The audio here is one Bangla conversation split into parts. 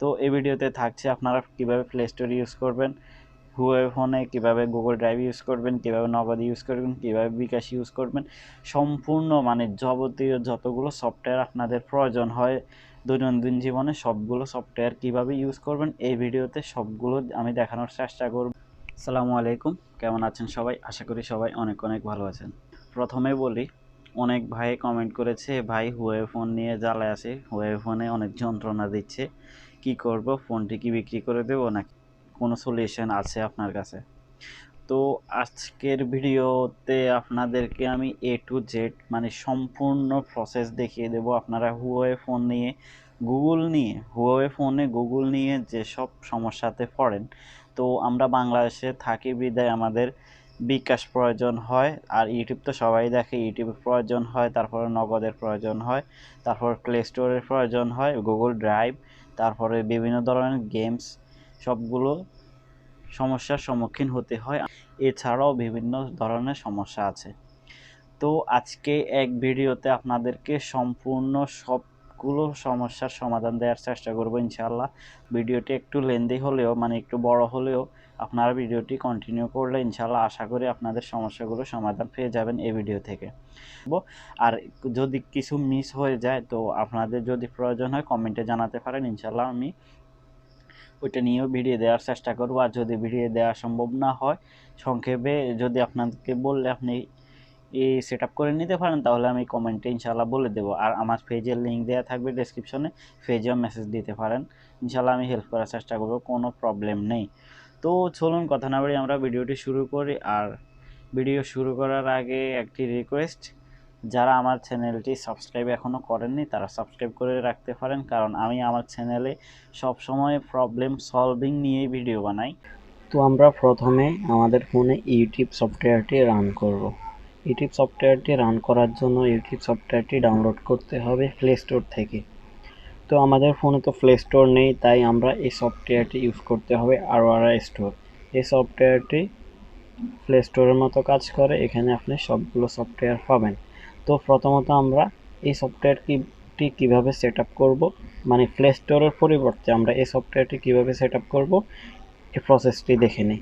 তো এই ভিডিওতে থাকছে আপনারা কিভাবে প্লে স্টোর ইউজ করবেন, হুয়াওয়ে ফোনে কিভাবে গুগল ড্রাইভ ইউজ করবেন, কিভাবে নগদ ইউজ করবেন, কিভাবে বিকাশ ইউজ করবেন, সম্পূর্ণ যাবতীয় যতগুলো সফটওয়্যার আপনাদের প্রয়োজন হয় দৈনন্দিন জীবনে সবগুলো সফটওয়্যার কিভাবে ইউজ করবেন এই ভিডিওতে সবগুলো আমি দেখানোর চেষ্টা করব। আসসালামু আলাইকুম, কেমন আছেন সবাই? আশা করি সবাই অনেক অনেক ভালো আছেন। প্রথমে বলি, অনেক ভাই কমেন্ট করেছে ভাই হুয়াওয়ে ফোন নিয়ে জ্বালায় আছে, হুয়াওয়ে ফোনে অনেক যন্ত্রণা দিচ্ছে, কি করব, ফোনটি কি বিক্রি করে দেবো নাকি কোনো সলিউশন আছে আপনার কাছে? তো আজকের ভিডিওতে আপনাদেরকে আমি এ টু জেড সম্পূর্ণ প্রসেস দেখিয়ে দেব। আপনারা হুয়াওয়ে ফোন নিয়ে হুয়াওয়ে ফোনে গুগল নিয়ে যেসব সমস্যাতে পড়েন, তো আমরা বাংলাদেশে থাকি বিধায় আমাদের বিকাশ প্রয়োজন হয়, আর ইউটিউব তো সবাই দেখে, ইউটিউবের প্রয়োজন হয়, তারপরে নগদের প্রয়োজন হয়, তারপর প্লে স্টোরের প্রয়োজন হয়, গুগল ড্রাইভ, তারপরে বিভিন্ন ধরনের গেমস, সবগুলো সমস্যার সম্মুখীন হতে হয়। এছাড়াও বিভিন্ন ধরনের সমস্যা আছে। তো আজকে এক ভিডিওতে আপনাদেরকে সম্পূর্ণ সবগুলো সমস্যার সমাধান দেওয়ার চেষ্টা করব ইনশাআল্লাহ। ভিডিওটি একটু লেন্দি হলেও একটু বড় হলেও আপনারা ভিডিওটি কন্টিনিউ করলে ইনশাআল্লাহ আশা করি আপনাদের সমস্যাগুলো সমাধান পেয়ে যাবেন এই ভিডিও থেকে। আর যদি কিছু মিস হয়ে যায় তো আপনাদের যদি প্রয়োজন হয় কমেন্টে জানাতে পারেন, ইনশাআল্লাহ আমি ওইটা নিয়েও ভিডিও দেওয়ার চেষ্টা করব। আর যদি ভিডিও দেওয়া সম্ভব না হয়, সংক্ষেপে যদি আপনাদেরকে বললে আপনি এই সেট আপ করে নিতে পারেন, তাহলে আমি কমেন্টে ইনশাআল্লাহ বলে দেবো। আর আমার পেজের লিঙ্ক দেওয়া থাকবে ডেসক্রিপশনে, পেজেও মেসেজ দিতে পারেন, ইনশাআল্লাহ আমি হেল্প করার চেষ্টা করব, কোনো প্রবলেম নেই। তো চলুন কথা না বলি আমরা ভিডিওটি শুরু করি। আর ভিডিও শুরু করার আগে একটি রিকোয়েস্ট, যারা আমার চ্যানেলটি সাবস্ক্রাইব এখনও করেননি তারা সাবস্ক্রাইব করে রাখতে পারেন, কারণ আমি আমার চ্যানেলে সবসময় প্রবলেম সলভিং নিয়েই ভিডিও বানাই। তো আমরা প্রথমে আমাদের ফোনে ইউটিউব সফটওয়্যারটি রান করব। ইউটিউব সফটওয়্যারটি রান করার জন্য ইউটিউব সফটওয়্যারটি ডাউনলোড করতে হবে প্লে স্টোর থেকে। তো আমাদের ফোনে তো প্লে স্টোর নেই, তাই আমরা এই সফটওয়্যারটি ইউজ করতে হবে আরওয়ারা স্টোর। এই সফটওয়্যারটি প্লে স্টোরের মতো কাজ করে, এখানে আপনি সবগুলো সফটওয়্যার পাবেন। তো প্রথমত আমরা এই সফটওয়্যারটি কীভাবে সেট আপ করবো, প্লে স্টোরের পরিবর্তে আমরা এই সফটওয়্যারটি কীভাবে সেট আপ করবো এই প্রসেসটি দেখে নিই।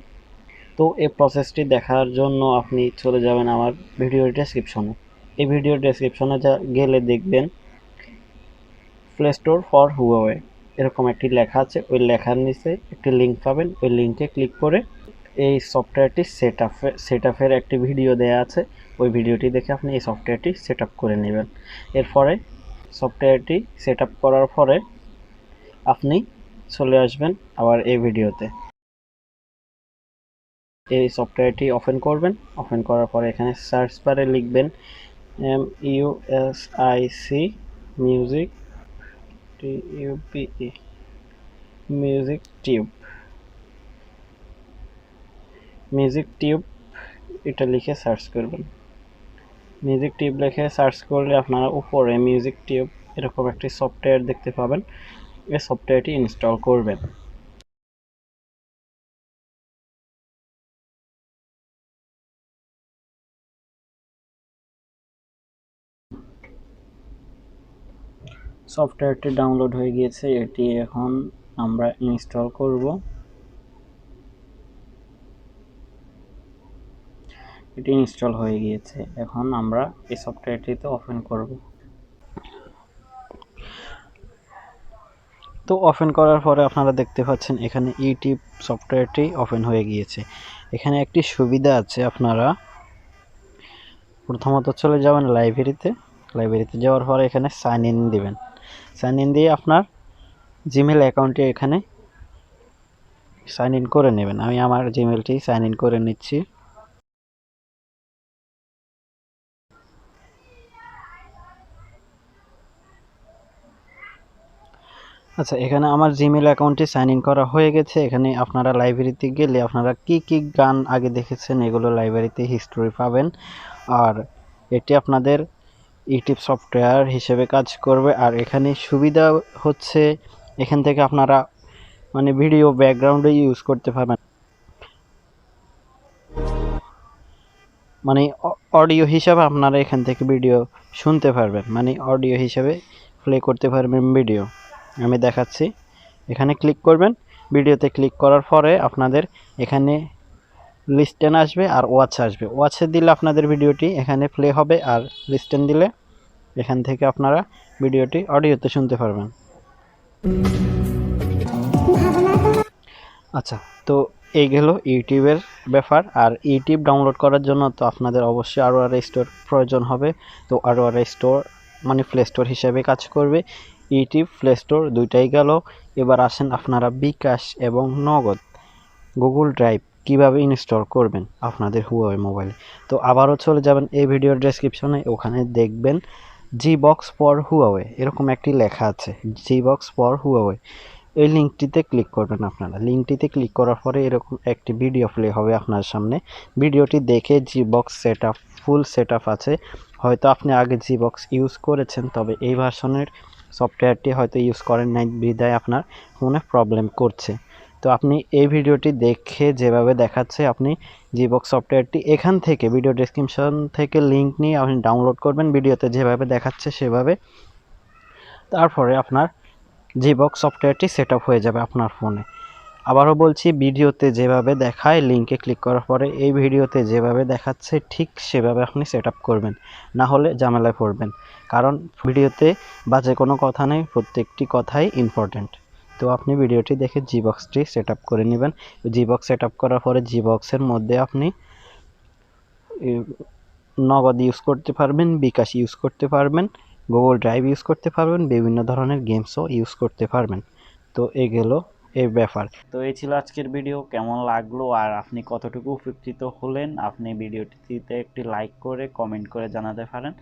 তো এই প্রসেসটি দেখার জন্য আপনি চলে যাবেন আমার ভিডিওর ডেসক্রিপশনে। এই ভিডিওর ডেসক্রিপশনে গেলে দেখবেন প্লে স্টোর ফর হুয়াওয়ে এরকম একটি লেখা আছে, ওই লেখার নিচে একটি লিঙ্ক পাবেন, ওই লিঙ্কে ক্লিক করে এই সফটওয়্যারটি সেট আপের একটি ভিডিও দেয়া আছে, ওই ভিডিওটি দেখে আপনি এই সফটওয়্যারটি সেট আপ করে নেবেন। এরপরে সফটওয়্যারটি সেট আপ করার পরে আপনি চলে আসবেন আবার এই ভিডিওতে। এই সফটওয়্যারটি ওপেন করবেন, ওপেন করার পরে এখানে সার্চ বারে লিখবেন MUSIC music TUBE music tube এটা লিখে সার্চ করবেন। মিউজিক টিউব লিখে সার্চ করলে আপনারা উপরে মিউজিক টিউব এরকম একটি সফটওয়্যার দেখতে পাবেন, এই সফটওয়্যারটি ইনস্টল করবেন। সফটওয়্যারটি ডাউনলোড হয়ে গিয়েছে, এটি এখন আমরা ইনস্টল করব। এটি ইনস্টল হয়ে গিয়েছে, এখন আমরা এই সফটওয়্যারটিতে ওপেন করব। তো ওপেন করার পরে আপনারা দেখতে পাচ্ছেন এখানে ইউটিউব সফটওয়্যারটি ওপেন হয়ে গিয়েছে। এখানে একটি সুবিধা আছে, আপনারা প্রথমত চলে যাবেন লাইব্রেরিতে যাওয়ার পরে এখানে সাইন ইন দিবেন। সাইন ইন দিয়ে আপনার জিমেল অ্যাকাউন্টে এখানে সাইন ইন করে নেবেন। আমি আমার জিমেলটি সাইন ইন করে নিচ্ছি। আচ্ছা, এখানে আমার জিমেল অ্যাকাউন্টটি সাইন ইন করা হয়ে গেছে। এখানে আপনারা লাইব্রেরিতে গেলে আপনারা কি কি গান আগে দেখেছেন এগুলো লাইব্রেরিতে হিস্টোরি পাবেন। আর এটি আপনাদের ইউটিউব সফটওয়্যার হিসেবে কাজ করবে। আর এখানে সুবিধা হচ্ছে এখান থেকে আপনারা ভিডিও ব্যাকগ্রাউন্ডে ইউজ করতে পারবেন, অডিও হিসাবে আপনারা এখান থেকে ভিডিও শুনতে পারবেন, অডিও হিসাবে প্লে করতে পারবেন ভিডিও। আমি দেখাচ্ছি, এখানে ক্লিক করবেন। ভিডিওতে ক্লিক করার পরে আপনাদের এখানে লিস্টেন আসবে আর ওয়াচ আসবে। ওয়াচে দিলে আপনাদের ভিডিওটি এখানে প্লে হবে, আর লিস্টেন দিলে এখান থেকে আপনারা ভিডিওটি অডিওতে শুনতে পারবেন। আচ্ছা, তো এই গেল ইউটিউবের ব্যাপার। আর ইউটিউব ডাউনলোড করার জন্য তো আপনাদের অবশ্যই আরও স্টোর প্রয়োজন হবে। তো আরও স্টোর মানে প্লে স্টোর হিসেবে কাজ করবে। ইউটিউব প্লে স্টোর দুইটাই গেল। এবার আসেন আপনারা বিকাশ এবং নগদ গুগল ড্রাইভ কিভাবে ইনস্টল করবেন আপনাদের হুয়াওয়ে মোবাইলে। তো আবারও চলে যাবেন এই ভিডিওর ডেসক্রিপশনে, ওখানে দেখবেন Gbox ফর হুয়াওয়ে এরকম একটি লেখা আছে, Gbox ফর হুয়াওয়ে। এই লিঙ্কটিতে ক্লিক করবেন আপনারা। লিঙ্কটিতে ক্লিক করার পরে এরকম একটি ভিডিও প্লে হবে আপনার সামনে। ভিডিওটি দেখে Gbox সেটআপ ফুল সেটআপ আছে। হয়তো আপনি আগে Gbox ইউজ করেছেন, তবে এই ভার্সনের সফটওয়্যারটি হয়তো ইউজ করেন নাই, বিধায় আপনার ফোনে প্রবলেম করছে। তো আপনি এই ভিডিওটি দেখে যেভাবে দেখাচ্ছে আপনি Gbox সফটওয়্যারটি এখান থেকে ভিডিও ডেসক্রিপশন থেকে লিঙ্ক নিয়ে আপনি ডাউনলোড করবেন ভিডিওতে যেভাবে দেখাচ্ছে সেভাবে। তারপরে আপনার Gbox সফটওয়্যারটি সেটআপ হয়ে যাবে আপনার ফোনে। আবারও বলছি, ভিডিওতে যেভাবে দেখায় লিঙ্কে ক্লিক করার পরে এই ভিডিওতে যেভাবে দেখাচ্ছে ঠিক সেভাবে আপনি সেটআপ করবেন, না হলে ঝামেলায় পড়বেন। কারণ ভিডিওতে বাজে কোনো কথা নেই, প্রত্যেকটি কথাই ইম্পর্ট্যান্ট। তো আপনি ভিডিওটি দেখে Gboxটি সেটআপ করে নেবেন। Gbox সেটআপ করার পরে Gboxের মধ্যে আপনি নগদ ইউজ করতে পারবেন, বিকাশ ইউজ করতে পারবেন, গুগল ড্রাইভ ইউজ করতে পারবেন, বিভিন্ন ধরনের গেমসও ইউজ করতে পারবেন। তো এই গেল এই ব্যাপার। তো এই ছিল আজকের ভিডিও। কেমন লাগলো আর আপনি কতটুকু উপকৃত হলেন, আপনি ভিডিওটিতে একটি লাইক করে কমেন্ট করে জানাতে পারেন।